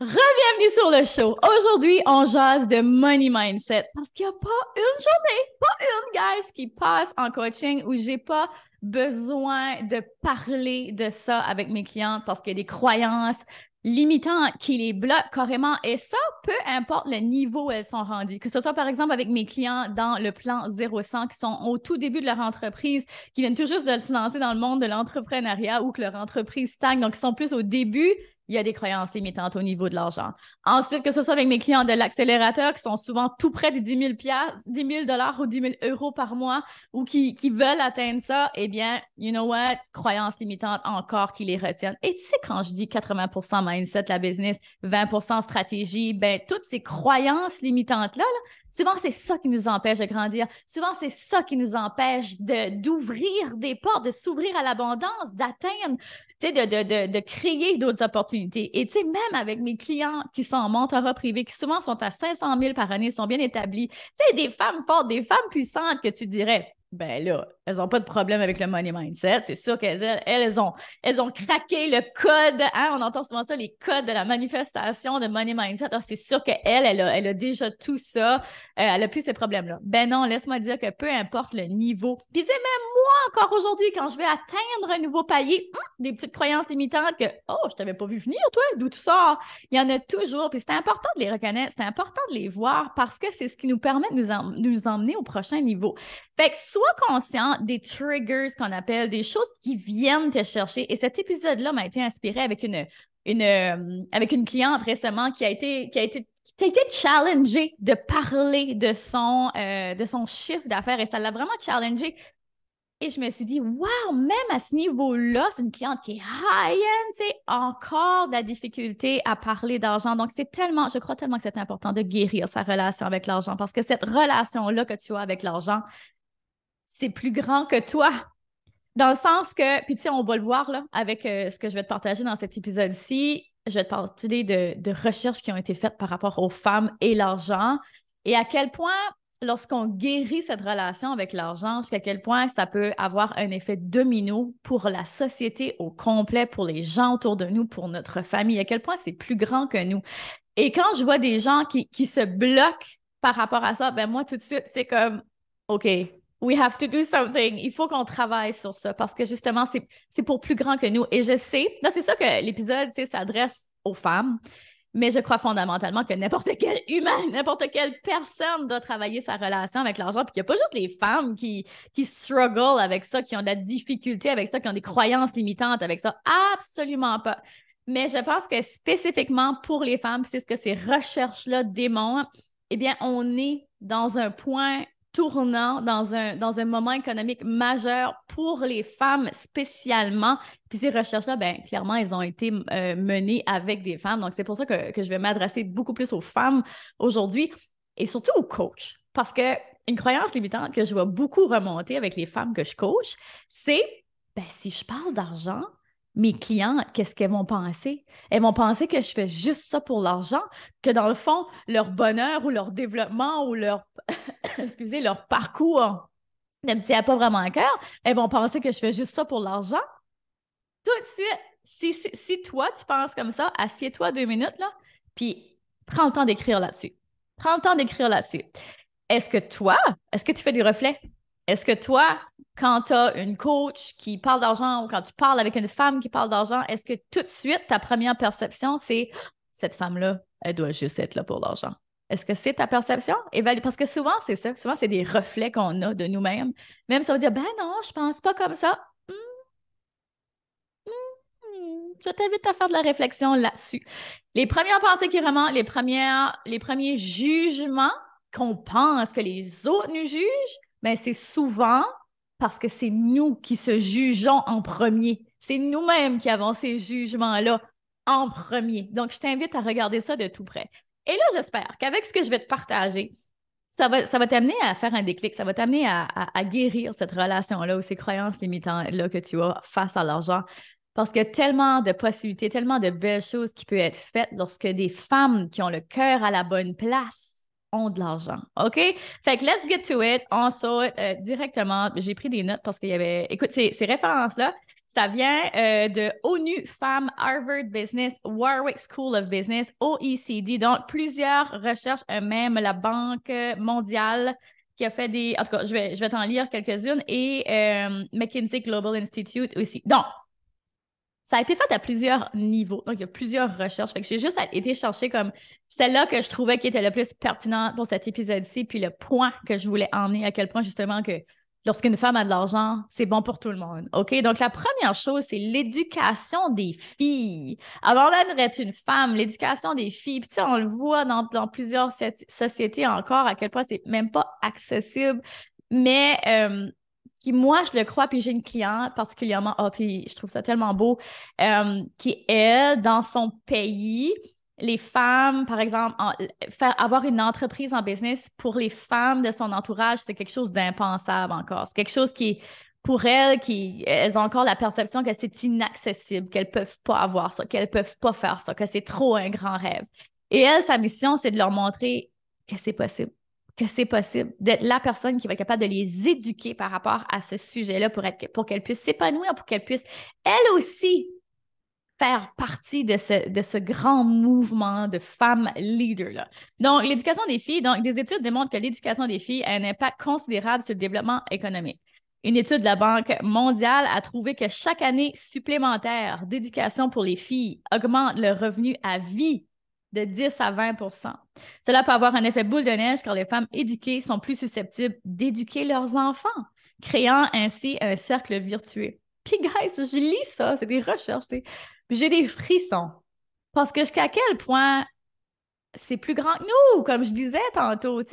Bienvenue sur le show. Aujourd'hui, on jase de money mindset parce qu'il n'y a pas une journée, pas une, guys, qui passe en coaching où j'ai pas besoin de parler de ça avec mes clientes parce qu'il y a des croyances limitantes qui les bloquent carrément. Et ça, peu importe le niveau où elles sont rendues. Que ce soit, par exemple, avec mes clients dans le plan 0-100 qui sont au tout début de leur entreprise, qui viennent tout juste de se lancer dans le monde de l'entrepreneuriat ou que leur entreprise stagne, donc ils sont plus au début, il y a des croyances limitantes au niveau de l'argent. Ensuite, que ce soit avec mes clients de l'accélérateur qui sont souvent tout près de 10 000 10 000 ou 10 000 euros par mois ou qui veulent atteindre ça, eh bien, you know what? Croyances limitantes encore qui les retiennent. Et tu sais, quand je dis 80% mindset, la business, 20% stratégie, ben, toutes ces croyances limitantes-là, là, souvent, c'est ça qui nous empêche de grandir. Souvent, c'est ça qui nous empêche d'ouvrir des portes, de s'ouvrir à l'abondance, d'atteindre de créer d'autres opportunités. Et tu sais, même avec mes clients qui sont en mentorat privé, qui souvent sont à 500 000 par année, sont bien établis, tu sais, des femmes fortes, des femmes puissantes que tu dirais, ben là, elles n'ont pas de problème avec le money mindset. C'est sûr elles ont craqué le code. Hein? On entend souvent ça, les codes de la manifestation de money mindset. Alors, c'est sûr elle a déjà tout ça. Elle a plus ces problèmes-là. Ben non, laisse-moi dire que peu importe le niveau. Puis c'est même moi encore aujourd'hui, quand je vais atteindre un nouveau palier, des petites croyances limitantes que, oh, je t'avais pas vu venir, toi, d'où tu sors? Il y en a toujours. Puis c'est important de les reconnaître, c'est important de les voir parce que c'est ce qui nous permet de nous emmener au prochain niveau. Fait que sois conscient des triggers qu'on appelle, des choses qui viennent te chercher. Et cet épisode-là m'a été inspiré avec avec une cliente récemment qui a été challengée de parler de son chiffre d'affaires et ça l'a vraiment challengée. Et je me suis dit, wow, même à ce niveau-là, c'est une cliente qui est high-end, c'est encore de la difficulté à parler d'argent. Donc, je crois tellement que c'est important de guérir sa relation avec l'argent parce que cette relation-là que tu as avec l'argent, c'est plus grand que toi. Dans le sens que, puis tu sais, on va le voir là avec ce que je vais te partager dans cet épisode-ci. Je vais te parler de recherches qui ont été faites par rapport aux femmes et l'argent et à quel point, lorsqu'on guérit cette relation avec l'argent, jusqu'à quel point ça peut avoir un effet domino pour la société au complet, pour les gens autour de nous, pour notre famille, à quel point c'est plus grand que nous. Et quand je vois des gens qui se bloquent par rapport à ça, ben moi, tout de suite, c'est comme, OK, we have to do something. Il faut qu'on travaille sur ça parce que justement, c'est pour plus grand que nous. Et je sais, là, c'est ça que l'épisode, tu sais, s'adresse aux femmes, mais je crois fondamentalement que n'importe quel humain, n'importe quelle personne doit travailler sa relation avec l'argent. Puis il n'y a pas juste les femmes qui struggle avec ça, qui ont de la difficulté avec ça, qui ont des croyances limitantes avec ça. Absolument pas. Mais je pense que spécifiquement pour les femmes, c'est ce que ces recherches-là démontrent, eh bien, on est dans un point tournant, dans un moment économique majeur pour les femmes spécialement. Puis ces recherches-là, ben, clairement, elles ont été menées avec des femmes. Donc, c'est pour ça que je vais m'adresser beaucoup plus aux femmes aujourd'hui et surtout aux coachs. Parce que une croyance limitante que je vois beaucoup remonter avec les femmes que je coach, c'est, ben, si je parle d'argent, mes clients, qu'est-ce qu'elles vont penser? Elles vont penser que je fais juste ça pour l'argent, que dans le fond, leur bonheur ou leur développement ou leur, excusez, leur parcours ne me tient pas vraiment à cœur. Elles vont penser que je fais juste ça pour l'argent. Tout de suite, si toi, tu penses comme ça, assieds-toi 2 minutes, là, puis prends le temps d'écrire là-dessus. Prends le temps d'écrire là-dessus. Est-ce que tu fais des reflets? Est-ce que toi, quand tu as une coach qui parle d'argent ou quand tu parles avec une femme qui parle d'argent, est-ce que tout de suite, ta première perception, c'est cette femme-là, elle doit juste être là pour l'argent? Est-ce que c'est ta perception? Parce que souvent, c'est ça. Souvent, c'est des reflets qu'on a de nous-mêmes. Même si on va dire, ben non, je pense pas comme ça. Je t'invite à faire de la réflexion là-dessus. Les premières pensées qui remontent, les premiers jugements qu'on pense que les autres nous jugent, ben c'est souvent parce que c'est nous qui se jugeons en premier. C'est nous-mêmes qui avons ces jugements-là en premier. Donc, je t'invite à regarder ça de tout près. Et là, j'espère qu'avec ce que je vais te partager, ça va t'amener à faire un déclic, ça va t'amener à guérir cette relation-là ou ces croyances limitantes-là que tu as face à l'argent. Parce qu'il y a tellement de possibilités, tellement de belles choses qui peuvent être faites lorsque des femmes qui ont le cœur à la bonne place ont de l'argent. OK? Fait que let's get to it. On saute directement. J'ai pris des notes parce qu'il y avait. Écoute, ces références-là, Ça vient de ONU Femmes, Harvard Business, Warwick School of Business, OECD. Donc, plusieurs recherches, même la Banque mondiale qui a fait des... En tout cas, je vais t'en lire quelques-unes et McKinsey Global Institute aussi. Donc, ça a été fait à plusieurs niveaux. Donc, il y a plusieurs recherches. Fait que j'ai juste été chercher comme celle-là que je trouvais qui était le plus pertinente pour cet épisode-ci, puis le point que je voulais emmener, à quel point justement que lorsqu'une femme a de l'argent, c'est bon pour tout le monde. OK? Donc, la première chose, c'est l'éducation des filles. Avant d'être une femme, l'éducation des filles. Puis, tu sais, on le voit dans plusieurs sociétés encore, à quel point c'est même pas accessible. Mais qui, moi, je le crois, puis j'ai une cliente particulièrement, puis je trouve ça tellement beau, qui, elle, dans son pays, les femmes, par exemple, avoir une entreprise en business pour les femmes de son entourage, c'est quelque chose d'impensable encore. C'est quelque chose qui, pour elles, elles ont encore la perception que c'est inaccessible, qu'elles ne peuvent pas avoir ça, qu'elles ne peuvent pas faire ça, que c'est trop un grand rêve. Et elle, sa mission, c'est de leur montrer que c'est possible, d'être la personne qui va être capable de les éduquer par rapport à ce sujet-là pour qu'elles puissent s'épanouir, pour qu'elles puissent, elles aussi, faire partie de ce grand mouvement de femmes leaders-là. Donc, l'éducation des filles, donc, des études démontrent que l'éducation des filles a un impact considérable sur le développement économique. Une étude de la Banque mondiale a trouvé que chaque année supplémentaire d'éducation pour les filles augmente le revenu à vie de 10 à 20 %. Cela peut avoir un effet boule de neige car les femmes éduquées sont plus susceptibles d'éduquer leurs enfants, créant ainsi un cercle vertueux. Puis, guys, je lis ça, c'est des recherches, puis j'ai des frissons. Parce que jusqu'à quel point c'est plus grand que nous, comme je disais tantôt.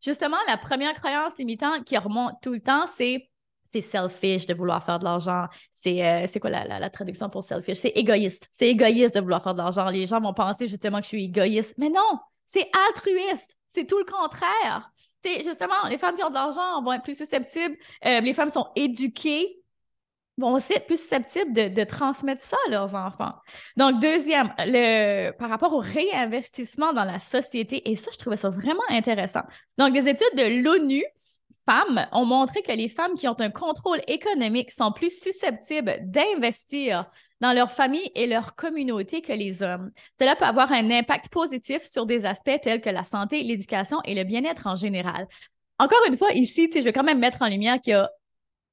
Justement, la première croyance limitante qui remonte tout le temps, c'est selfish de vouloir faire de l'argent. C'est quoi la traduction pour selfish? C'est égoïste. C'est égoïste de vouloir faire de l'argent. Les gens vont penser justement que je suis égoïste. Mais non, c'est altruiste. C'est tout le contraire. Justement, les femmes qui ont de l'argent vont être plus susceptibles. Les femmes sont éduquées, vont aussi être plus susceptibles de transmettre ça à leurs enfants. Donc, deuxième, par rapport au réinvestissement dans la société, et ça, je trouvais ça vraiment intéressant. Donc, des études de l'ONU Femmes ont montré que les femmes qui ont un contrôle économique sont plus susceptibles d'investir dans leur famille et leur communauté que les hommes. Cela peut avoir un impact positif sur des aspects tels que la santé, l'éducation et le bien-être en général. Encore une fois, ici, je vais quand même mettre en lumière qu'il y a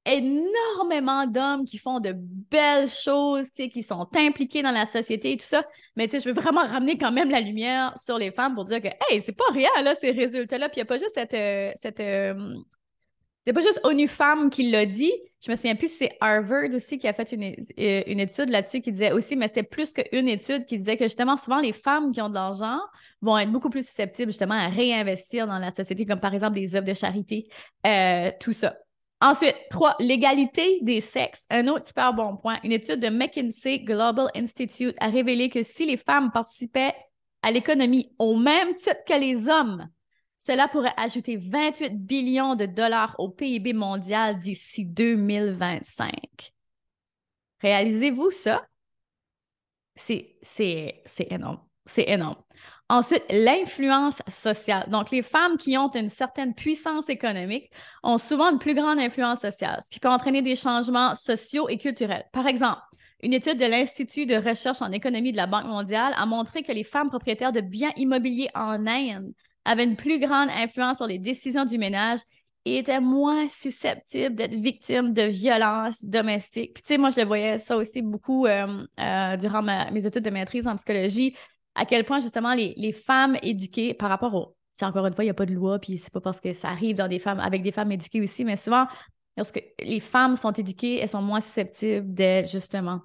énormément d'hommes qui font de belles choses, qui sont impliqués dans la société et tout ça. Mais je veux vraiment ramener quand même la lumière sur les femmes pour dire que, hey, c'est pas rien, là, ces résultats-là. Puis il n'y a pas juste c'est pas juste ONU Femmes qui l'a dit. Je me souviens plus si c'est Harvard aussi qui a fait une étude là-dessus qui disait aussi, mais c'était plus qu'une étude qui disait que justement, souvent, les femmes qui ont de l'argent vont être beaucoup plus susceptibles justement à réinvestir dans la société, comme par exemple des œuvres de charité, tout ça. Ensuite, 3, l'égalité des sexes. Un autre super bon point. Une étude de McKinsey Global Institute a révélé que si les femmes participaient à l'économie au même titre que les hommes, cela pourrait ajouter 28 billions de dollars au PIB mondial d'ici 2025. Réalisez-vous ça? C'est énorme. C'est énorme. Ensuite, l'influence sociale. Donc, les femmes qui ont une certaine puissance économique ont souvent une plus grande influence sociale, ce qui peut entraîner des changements sociaux et culturels. Par exemple, une étude de l'Institut de recherche en économie de la Banque mondiale a montré que les femmes propriétaires de biens immobiliers en Inde avaient une plus grande influence sur les décisions du ménage et étaient moins susceptibles d'être victimes de violences domestiques. Puis, tu sais, moi, je le voyais ça aussi beaucoup durant mes études de maîtrise en psychologie, à quel point, justement, les femmes éduquées par rapport au... C'est encore une fois, il n'y a pas de loi, puis c'est pas parce que ça arrive avec des femmes éduquées aussi, mais souvent, lorsque les femmes sont éduquées, elles sont moins susceptibles d'être, justement,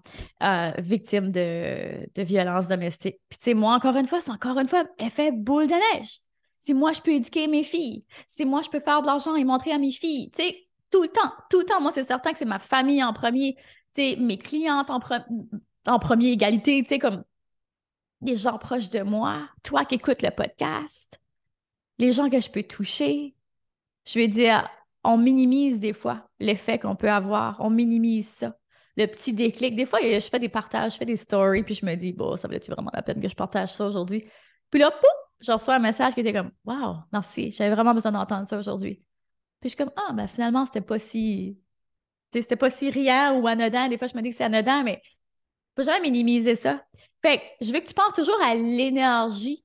victimes de violences domestiques. Puis, tu sais, moi, encore une fois, c'est encore une fois effet boule de neige. Si moi, je peux éduquer mes filles, si moi, je peux faire de l'argent et montrer à mes filles, tu sais, tout le temps, moi, c'est certain que c'est ma famille en premier, tu sais, mes clientes en premier, égalité, tu sais, comme les gens proches de moi, toi qui écoutes le podcast, les gens que je peux toucher. Je veux dire, on minimise des fois l'effet qu'on peut avoir, on minimise ça. Le petit déclic. Des fois, je fais des partages, je fais des stories, puis je me dis, bon, ça valait-tu vraiment la peine que je partage ça aujourd'hui? Puis là, pouf, je reçois un message qui était comme, wow, merci, j'avais vraiment besoin d'entendre ça aujourd'hui. Puis je suis comme, ah, ben finalement, c'était pas si sais, c'était pas si riant ou anodin. Des fois, je me dis que c'est anodin, mais faut jamais minimiser ça. Fait que je veux que tu penses toujours à l'énergie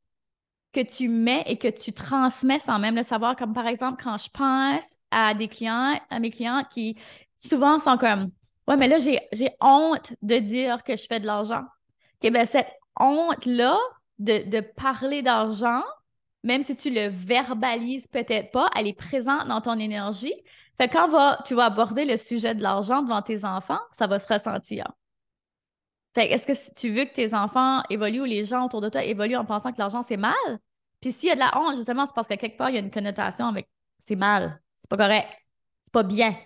que tu mets et que tu transmets sans même le savoir. Comme par exemple, quand je pense à des clients, à mes clients qui souvent sont comme ouais, mais là, j'ai honte de dire que je fais de l'argent. OK, ben cette honte-là de parler d'argent, même si tu le verbalises peut-être pas, elle est présente dans ton énergie. Fait que tu vas aborder le sujet de l'argent devant tes enfants, ça va se ressentir. Fait que est-ce que tu veux que tes enfants évoluent ou les gens autour de toi évoluent en pensant que l'argent, c'est mal? Puis s'il y a de la honte, justement, c'est parce que quelque part, il y a une connotation avec c'est mal, c'est pas correct, c'est pas bien.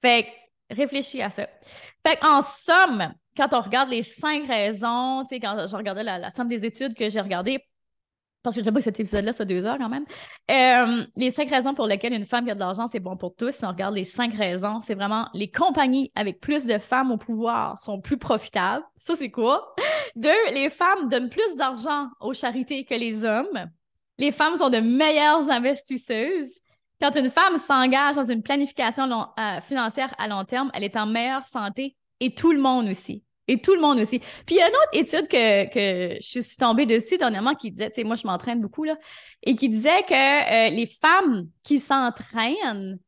Fait que réfléchis à ça. Fait qu'en somme, quand on regarde les 5 raisons, tu sais, quand je regardais la somme des études que j'ai regardées, parce que je ne pas que cet épisode-là soit 2 heures quand même. Les 5 raisons pour lesquelles une femme qui a de l'argent, c'est bon pour tous. Si on regarde les 5 raisons, c'est vraiment les compagnies avec plus de femmes au pouvoir sont plus profitables. Ça, c'est quoi? 2, les femmes donnent plus d'argent aux charités que les hommes. Les femmes sont de meilleures investisseuses. Quand une femme s'engage dans une planification financière à long terme, elle est en meilleure santé et tout le monde aussi. Et tout le monde aussi. Puis il y a une autre étude que je suis tombée dessus dernièrement qui disait, tu sais, moi je m'entraîne beaucoup, là, et qui disait que les femmes qui s'entraînent,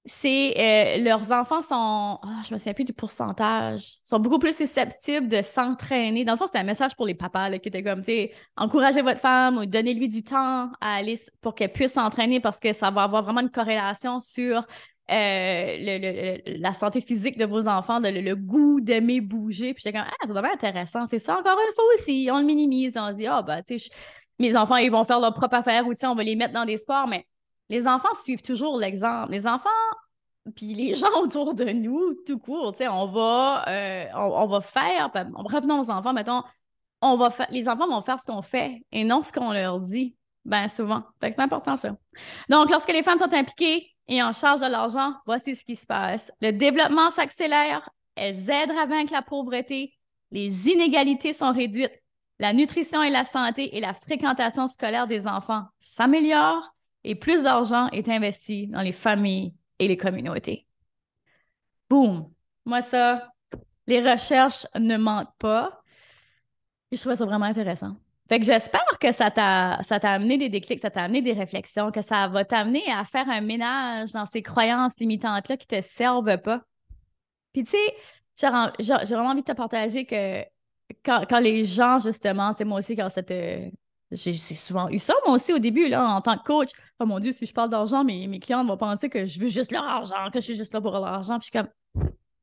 leurs enfants sont, je me souviens plus du pourcentage, sont beaucoup plus susceptibles de s'entraîner. Dans le fond, c'était un message pour les papas là, qui était comme, tu sais, encouragez votre femme ou donnez-lui du temps à aller pour qu'elle puisse s'entraîner parce que ça va avoir vraiment une corrélation sur la santé physique de vos enfants, le goût d'aimer bouger. Puis j'étais comme, c'est vraiment intéressant. C'est ça, encore une fois aussi, on le minimise, on se dit, tu sais, mes enfants, ils vont faire leur propre affaire ou, tu sais, on va les mettre dans des sports, mais les enfants suivent toujours l'exemple. Les enfants, puis les gens autour de nous, tout court, tu sais, on va faire, revenons aux enfants, mettons, les enfants vont faire ce qu'on fait et non ce qu'on leur dit, bien souvent. Fait que c'est important, ça. Donc, lorsque les femmes sont impliquées et en charge de l'argent, voici ce qui se passe. Le développement s'accélère, elles aident à vaincre la pauvreté, les inégalités sont réduites, la nutrition et la santé et la fréquentation scolaire des enfants s'améliorent et plus d'argent est investi dans les familles et les communautés. Boum! Moi, ça, les recherches ne mentent pas. Et je trouvais ça vraiment intéressant. Fait que j'espère que ça t'a amené des déclics, ça t'a amené des réflexions, que ça va t'amener à faire un ménage dans ces croyances limitantes-là qui ne te servent pas. Puis tu sais, j'ai vraiment envie de te partager que quand les gens, justement, tu sais, moi aussi, j'ai souvent eu ça, moi aussi, au début, là, en tant que coach. Oh mon Dieu, si je parle d'argent, mes clients vont penser que je veux juste leur argent, que je suis juste là pour leur argent. Puis je suis comme,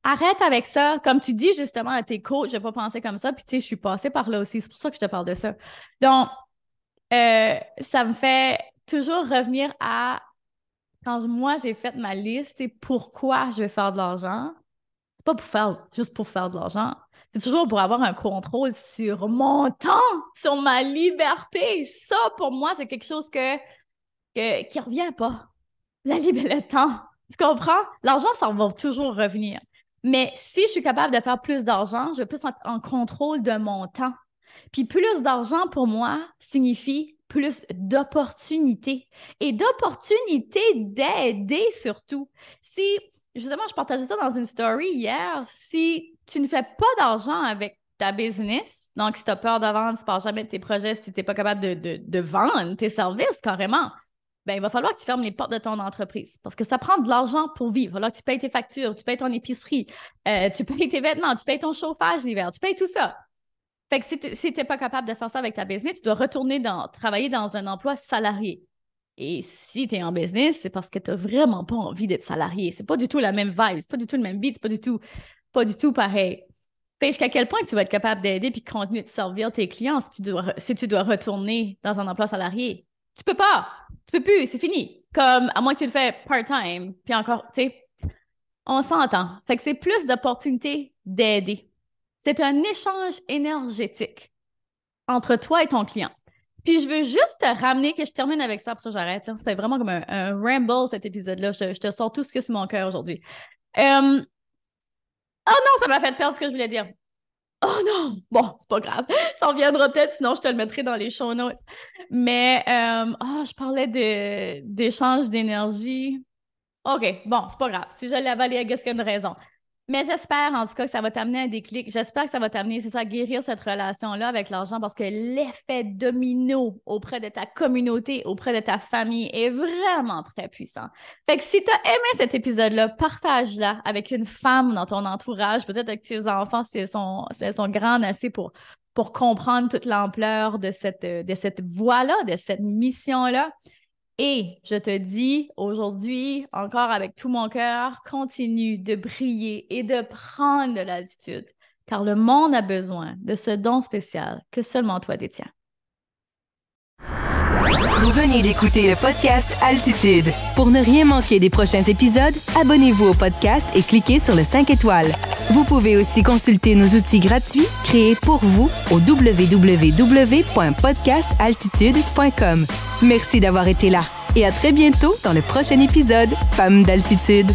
arrête avec ça. Comme tu dis justement à tes coachs, je vais pas penser comme ça. Puis tu sais, je suis passée par là aussi. C'est pour ça que je te parle de ça. Donc, ça me fait toujours revenir à quand moi j'ai fait ma liste et pourquoi je vais faire de l'argent. C'est pas juste pour faire de l'argent. C'est toujours pour avoir un contrôle sur mon temps, sur ma liberté. Ça, pour moi, c'est quelque chose qui revient pas. Le temps. Tu comprends? L'argent, ça va toujours revenir. Mais si je suis capable de faire plus d'argent, je vais plus en contrôle de mon temps. Puis plus d'argent pour moi signifie plus d'opportunités et d'opportunités d'aider surtout. Si, justement, je partageais ça dans une story hier, si tu ne fais pas d'argent avec ta business, donc si tu as peur de vendre, si tu ne parles jamais de tes projets, si tu n'es pas capable de vendre tes services carrément, ben, il va falloir que tu fermes les portes de ton entreprise parce que ça prend de l'argent pour vivre. Il va falloir que tu payes tes factures, tu payes ton épicerie, tu payes tes vêtements, tu payes ton chauffage l'hiver, tu payes tout ça. Fait que si tu n'es pas capable de faire ça avec ta business, tu dois retourner travailler dans un emploi salarié. Et si tu es en business, c'est parce que tu n'as vraiment pas envie d'être salarié. C'est pas du tout la même vibe, c'est pas du tout le même beat, c'est pas du tout pareil. Fait jusqu'à quel point tu vas être capable d'aider puis continuer de servir tes clients si tu dois retourner dans un emploi salarié? Tu peux pas. Tu peux plus, c'est fini. Comme, à moins que tu le fais part-time, puis encore, tu sais, on s'entend. Fait que c'est plus d'opportunités d'aider. C'est un échange énergétique entre toi et ton client. Puis je veux juste te ramener, que je termine avec ça, pour ça j'arrête. C'est vraiment comme un ramble, cet épisode-là. Je te sors tout ce que c'est mon cœur aujourd'hui. Oh non, ça m'a fait perdre ce que je voulais dire. Oh non! Bon, c'est pas grave. Ça reviendra peut-être, sinon je te le mettrai dans les show notes. Mais, je parlais d'échange d'énergie. OK, bon, c'est pas grave. Si je l'ai avalé, I guess qu'il y a une raison. Mais j'espère, en tout cas, que ça va t'amener un déclic. J'espère que ça va t'amener, c'est ça, à guérir cette relation-là avec l'argent parce que l'effet domino auprès de ta communauté, auprès de ta famille est vraiment très puissant. Fait que si t'as aimé cet épisode-là, partage-la avec une femme dans ton entourage, peut-être avec tes enfants si elles sont grandes assez pour comprendre toute l'ampleur de cette voie-là, de cette mission-là. Et je te dis aujourd'hui, encore avec tout mon cœur, continue de briller et de prendre de l'altitude, car le monde a besoin de ce don spécial que seulement toi détiens. Vous venez d'écouter le podcast Altitude. Pour ne rien manquer des prochains épisodes, abonnez-vous au podcast et cliquez sur le 5 étoiles. Vous pouvez aussi consulter nos outils gratuits créés pour vous au www.podcastaltitude.com. Merci d'avoir été là et à très bientôt dans le prochain épisode Femmes d'Altitude.